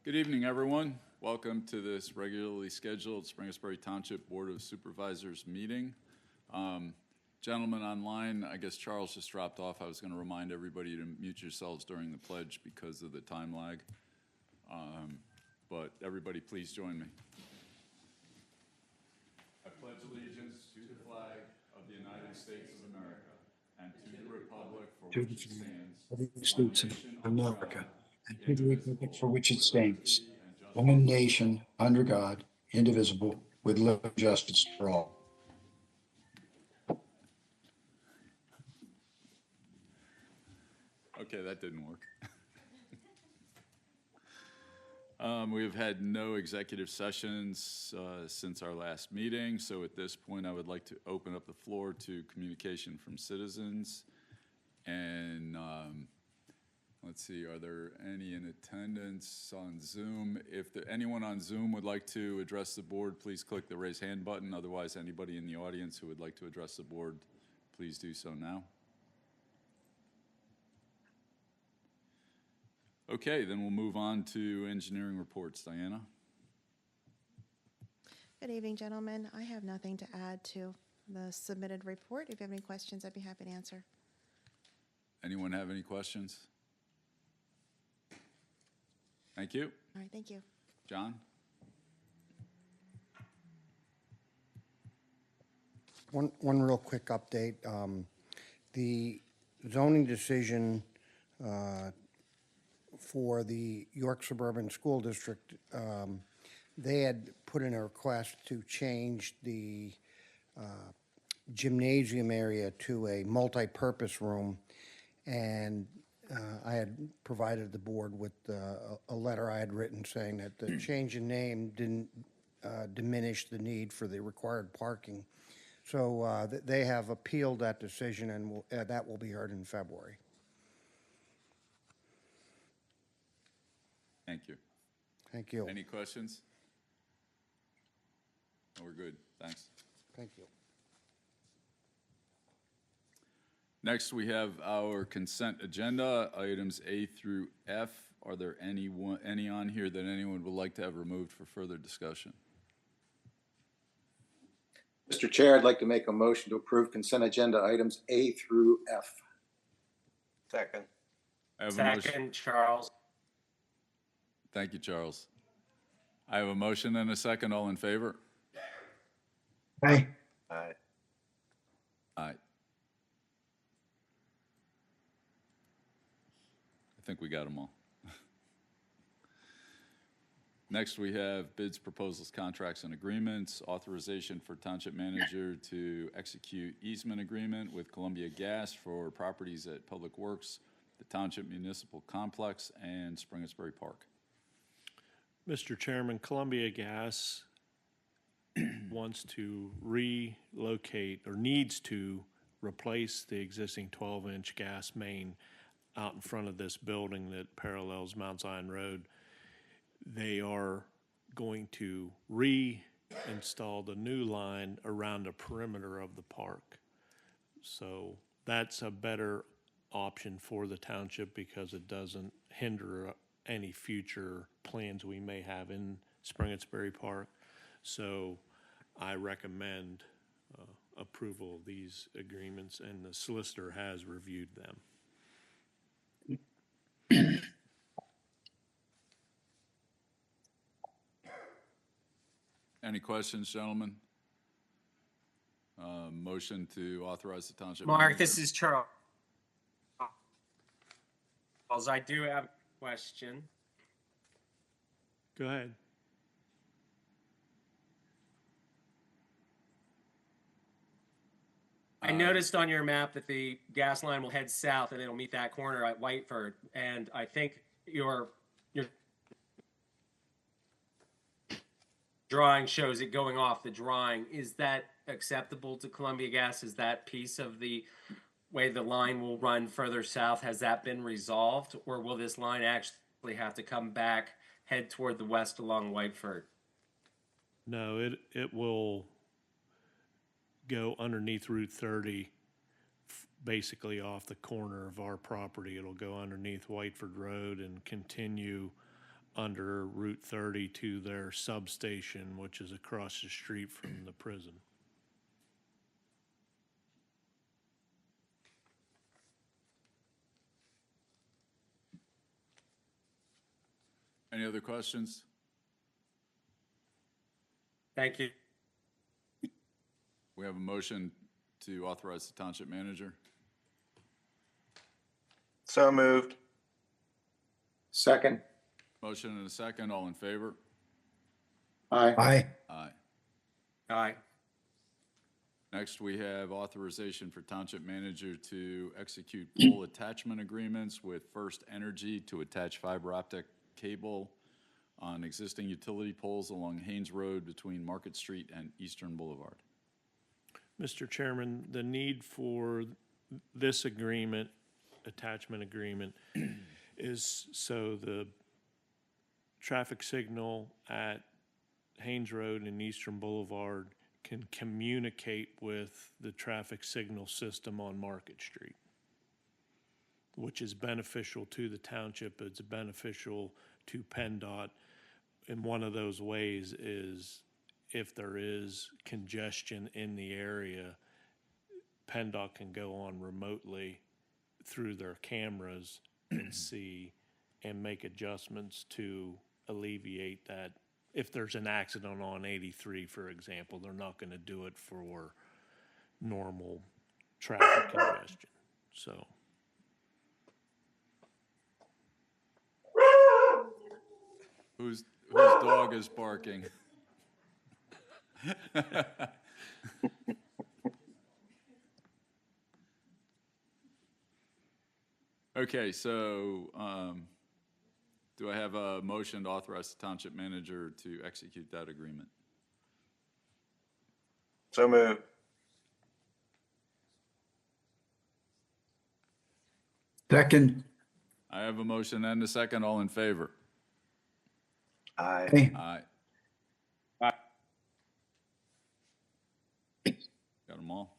Good evening, everyone. Welcome to this regularly scheduled Springettsbury Township Board of Supervisors meeting. Gentlemen online, I guess Charles just dropped off. I was going to remind everybody to mute yourselves during the pledge because of the time lag. But everybody, please join me. I pledge allegiance to the flag of the United States of America and to the republic for to which it the stands, United States of one nation, America, and to the republic for which it stands, and justice. one nation, under God, indivisible, with liberty and justice for all. Okay, that didn't work. We've had no executive sessions since our last meeting, so at this point, I would like to open up the floor to communication from citizens. And let's see, are there any in attendance on Zoom? If anyone on Zoom would like to address the board, please click the raise hand button. Otherwise, anybody in the audience who would like to address the board, please do so now. Okay, then we'll move on to engineering reports. Diana? Good evening, gentlemen. I have nothing to add to the submitted report. If you have any questions, I'd be happy to answer. Anyone have any questions? Thank you. All right, thank you. John? One real quick update. The zoning decision for the York Suburban School District, they had put in a request to change the gymnasium area to a multi-purpose room, and I had provided the board with a letter I had written saying that the change in name didn't diminish the need for the required parking. So they have appealed that decision, and that will be heard in February. Thank you. Thank you. Any questions? No, we're good. Thanks. Thank you. Next, we have our consent agenda, items A through F. Are there any on here that anyone would like to have removed for further discussion? Mr. Chair, I'd like to make a motion to approve consent agenda items A through F. Second. I have a motion. Second, Charles. Thank you, Charles. I have a motion and a second. All in favor? Aye. Aye. Aye. I think we got them all. Next, we have bids, proposals, contracts, and agreements. Authorization for Township Manager to execute easement agreement with Columbia Gas for properties at Public Works, the Township Municipal Complex, and Springettsbury Park. Mr. Chairman, Columbia Gas wants to relocate or needs to replace the existing 12-inch gas main out in front of this building that parallels Mount Zion Road. They are going to reinstall the new line around the perimeter of the park. So that's a better option for the township because it doesn't hinder any future plans we may have in Springettsbury Park. So I recommend approval of these agreements, and the solicitor has reviewed them. Any questions, gentlemen? Motion to authorize the Township Mark, Manager. this is Charles. I do have a question. Go ahead. I noticed on your map that the gas line will head south and it'll meet that corner at Whiteford. And I think your drawing shows it going off the drawing. Is that acceptable to Columbia Gas? Is that piece of the way the line will run further south, has that been resolved? Or will this line actually have to come back, head toward the west along Whiteford? No, it will go underneath Route 30, basically off the corner of our property. It'll go underneath Whiteford Road and continue under Route 30 to their substation, which is across the street from the prison. Any other questions? Thank you. We have a motion to authorize the township manager. So moved. Second. Motion and a second. All in favor? Aye. Aye. Aye. Aye. Next, we have authorization for township manager to execute pole attachment agreements with First Energy to attach fiber optic cable on existing utility poles along Haynes Road between Market Street and Eastern Boulevard. Mr. Chairman, the need for this agreement, attachment agreement, is so the traffic signal at Haynes Road and Eastern Boulevard can communicate with the traffic signal system on Market Street, which is beneficial to the township. It's beneficial to PennDOT. And one of those ways is if there is congestion in the area, PennDOT can go on remotely through their cameras and see and make adjustments to alleviate that. If there's an accident on 83, for example, they're not going to do it for normal traffic congestion. So. Whose dog is barking? Okay, so do I have a motion to authorize the township manager to execute that agreement? So moved. Second. I have a motion and a second. All in favor? Aye. Aye. Aye. Got them all?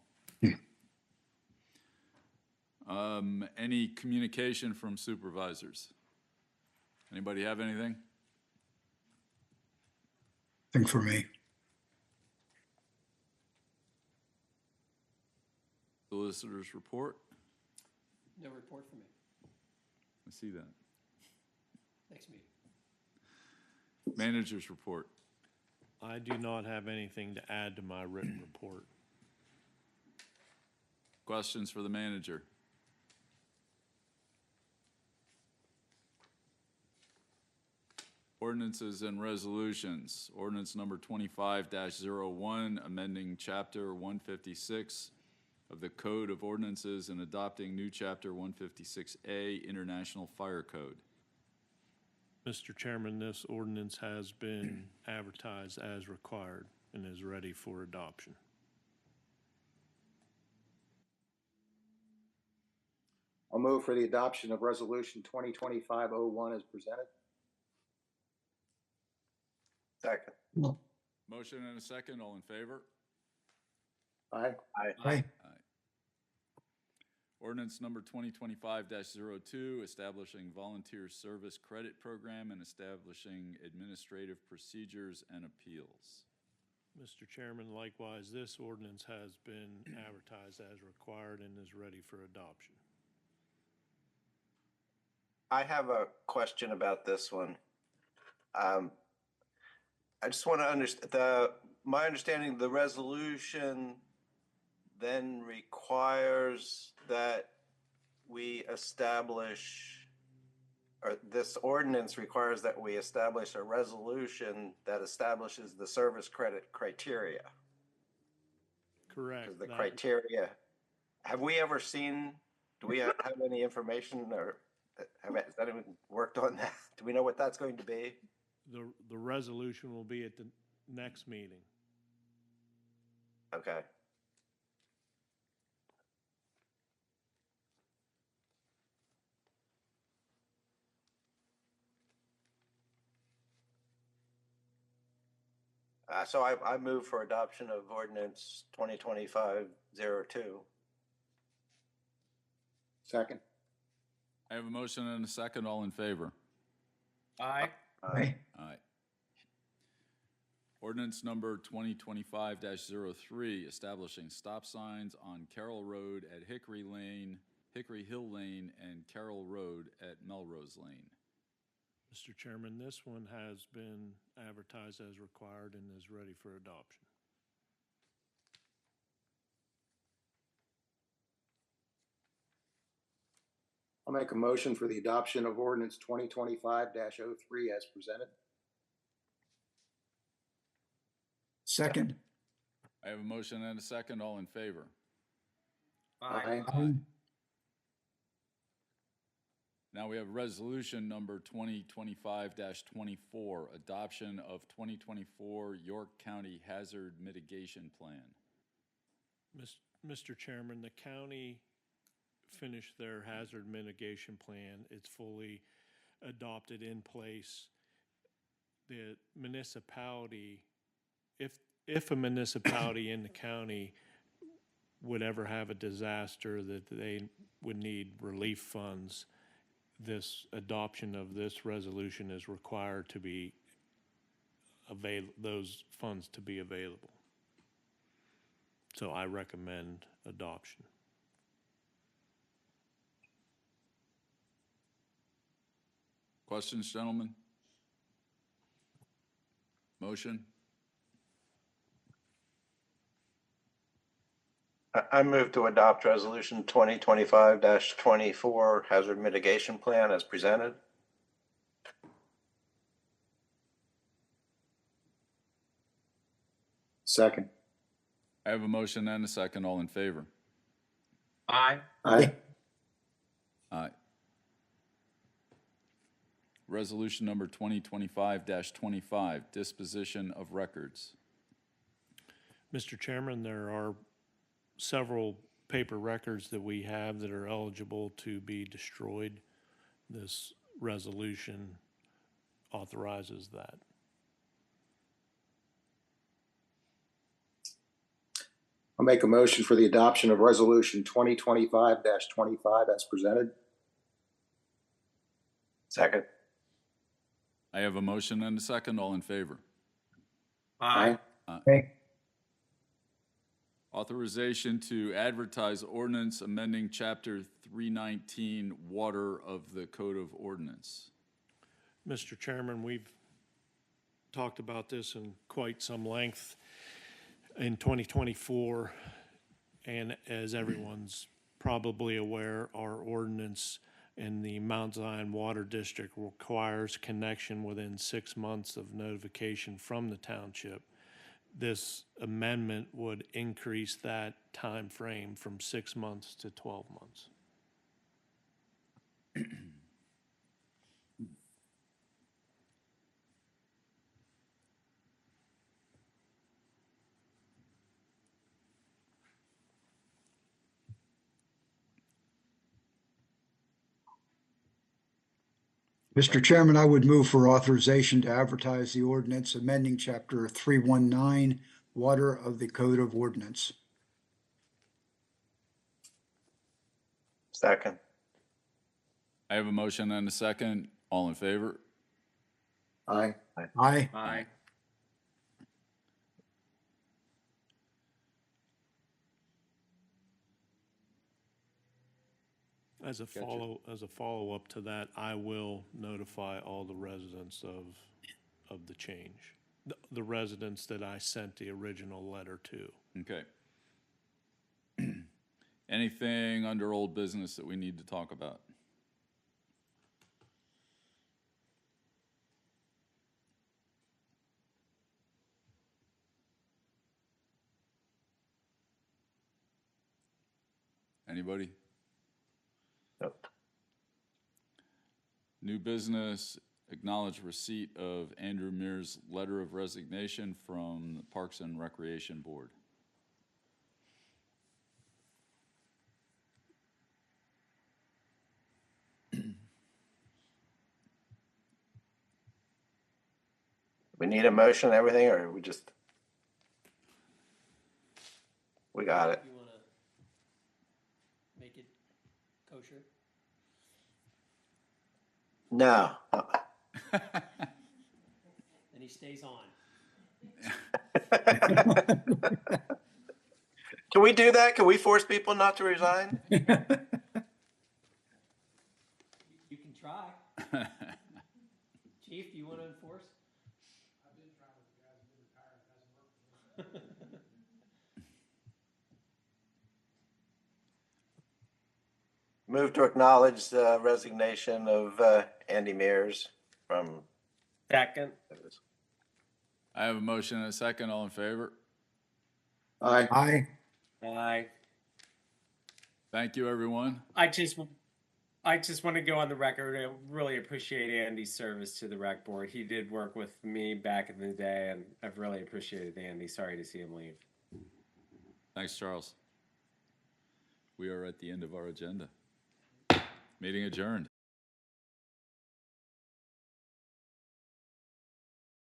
Any communication from supervisors? Anybody have anything? Thing for me. Solicitors report? No report for me. I see that. Next meeting. Managers report. I do not have anything to add to my written report. Questions for the manager? Ordinances and resolutions. Ordinance number 25-01, amending chapter 156 of the Code of Ordinances and adopting new chapter 156A, International Fire Code. Mr. Chairman, this ordinance has been advertised as required and is ready for adoption. I'll move for the adoption of Resolution 2025-01 as presented. Second. Motion and a second. All in favor? Aye. Aye. Ordinance number 2025-02, establishing volunteer service credit program and establishing administrative procedures and appeals. Mr. Chairman, likewise, this ordinance has been advertised as required and is ready for adoption. I have a question about this one. I just want to understand my understanding, the resolution then requires that we establish, or this ordinance requires that we establish a resolution that establishes the service credit criteria. Correct. Because the That- criteria, have we ever seen, do we have any information, or has anyone worked on that? Do we know what that's going to be? The resolution will be at the next meeting. Okay. So I move for adoption of ordinance 2025-02. Second. I have a motion and a second. All in favor? Aye. Aye. Aye. Ordinance number 2025-03, establishing stop signs on Carroll Road at Hickory Hill Lane, and Carroll Road at Melrose Lane. Mr. Chairman, this one has been advertised as required and is ready for adoption. I'll make a motion for the adoption of ordinance 2025-03 as presented. Second. I have a motion and a second. All in favor? Aye. Aye. Now we have resolution number 2025-24, adoption of 2024 York County Hazard Mitigation Plan. Mr. Chairman, the county finished their hazard mitigation plan. It's fully adopted in place. The municipality, if a municipality in the county would ever have a disaster that they would need relief funds, this adoption of this resolution is required to be those funds to be available. So I recommend adoption. Questions, gentlemen? Motion? I move to adopt resolution 2025-24 hazard mitigation plan as presented. Second. I have a motion and a second. All in favor? Aye. Aye. Aye. Resolution number 2025-25, disposition of records. Mr. Chairman, there are several paper records that we have that are eligible to be destroyed. This resolution authorizes that. I'll make a motion for the adoption of resolution 2025-25 as presented. Second. I have a motion and a second. All in favor? Aye. Aye. Authorization to advertise ordinance amending Chapter 319 Water of the Code of Ordinance. Mr. Chairman, we've talked about this in quite some length in 2024, and as everyone's probably aware, our ordinance in the Mount Zion Water District requires connection within 6 months of notification from the township. This amendment would increase that time frame from 6 months to 12 months. Mr. Chairman, I would move for authorization to advertise the ordinance amending Chapter 319, Water of the Code of Ordinance. Second. I have a motion and a second. All in favor? Aye. Aye. Aye. As a follow-up to that, I will notify all the residents of the change. The residents that I sent the original letter to. Okay. Anything under old business that we need to talk about? Anybody? Nope. New business, acknowledge receipt of Andrew Mears' letter of resignation from the Parks and Recreation Board. We need a motion and everything, or we just? We got it. You want to make it kosher? No. he stays on. Can we do that? Can we force people not to resign? You can try. Chief, do you want to enforce? Move to acknowledge the resignation of Andy Mears from. Second. I have a motion and a second. All in favor? Aye. Aye. Aye. Thank you, everyone. I just want to go on the record. I really appreciate Andy's service to the rec board. He did work with me back in the day, and I've really appreciated Andy. Sorry to see him leave. Thanks, Charles. We are at the end of our agenda. Meeting adjourned.